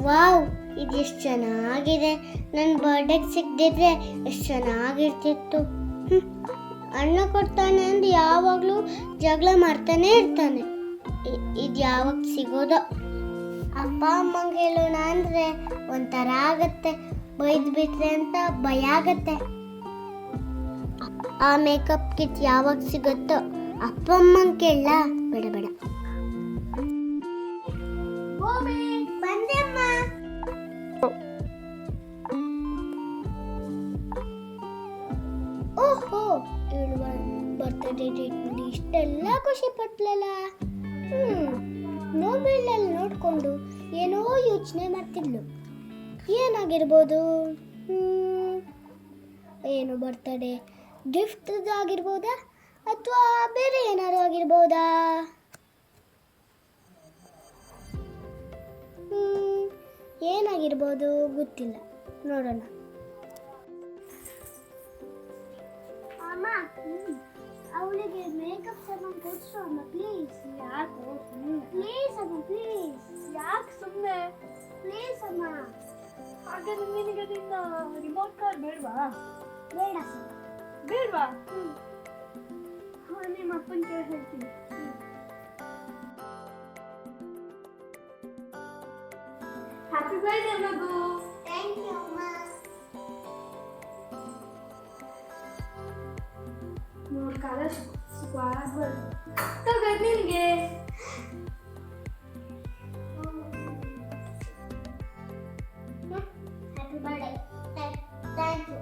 Wow, ಇದು ಎಷ್ಟು ಚೆನ್ನಾಗಿದೆ. ನನ್ನ ಬರ್ಡೇಗೆ ಸಿಗದಿದ್ರೆ ಎಷ್ಟು ಚೆನ್ನಾಗಿರ್ತಿತ್ತು. ಅಣ್ಣ ಕೊಡ್ತಾನೆ ಅಂದು ಯಾವಾಗಲೂ ಜಗಳ ಮಾಡ್ತಾನೆ ಇರ್ತಾನೆ. ಇದು ಯಾವಾಗ ಸಿಗೋದೋ. ಅಪ್ಪ ಅಮ್ಮಂಗೆ ಹೇಳೋಣ ಅಂದರೆ ಒಂಥರ ಆಗತ್ತೆ, ಬೈದು ಬಿಟ್ರೆ ಅಂತ ಭಯ ಆಗತ್ತೆ. ಆ ಮೇಕಪ್ ಕಿಟ್ ಯಾವಾಗ ಸಿಗುತ್ತೋ ಅಪ್ಪ ಅಮ್ಮಂಗೆ ಕೇಳಲ್ಲ. ಬೇಡ ಬೇಡ. ಬಂದೆ ಅಮ್ಮ. ಓಹೋ, ಇವಳು ಬರ್ತ್ಡೇ ಡೇಟ್ ನೋಡಿ ಇಷ್ಟೆಲ್ಲ ಖುಷಿ ಪಟ್ಲಲ್ಲ. ಮೊಬೈಲಲ್ಲಿ ನೋಡಿಕೊಂಡು ಏನೋ ಯೋಚನೆ ಮಾಡ್ತಿದ್ಲು. ಏನಾಗಿರ್ಬೋದು? ಏನು ಬರ್ತ್ಡೇ ಗಿಫ್ಟ್ ಆಗಿರ್ಬೋದಾ ಅಥವಾ ಬೇರೆ ಏನಾದ್ರು ಆಗಿರ್ಬೋದಾ? ಏನಾಗಿರ್ಬೋದು ಗೊತ್ತಿಲ್ಲ, ನೋಡೋಣ. ಅಮ್ಮ, ಅವಳಿಗೆ ಮೇಕಪ್ ಸಾಮಾನು ಕೊಡ್ಸು ಅಮ್ಮ ಪ್ಲೀಸ್. ಯಾಕೆ? ಪ್ಲೀಸ್ ಅಮ್ಮ ಪ್ಲೀಸ್. ಯಾಕೆ ಸುಮ್ಮನೆ? ಪ್ಲೀಸ್ ಅಮ್ಮ. ಹಾಗಾದ್ರೆ ನಿನಗೆ ನಿನ್ನ ರಿಮೋಟ್ ಕಾರ್ ಬೇಡವಾ? ಬೇಡ. ಬೇಡವಾ? ನಿಮ್ಮ ಅಪ್ಪನ ಕೇಳಿ ಹೇಳ್ತೀನಿ. ಹ್ಯಾಪಿ ಬರ್ತ್ಡೇ ಮಗು. ಥ್ಯಾಂಕ್ ಯು ಅಮ್ಮ. ನೋಡ್ ಕಾಲ ಸ್ಕ್ವಾಡ್ ತಗೋ ನಿನಗೆ. Happy birthday. Thank you.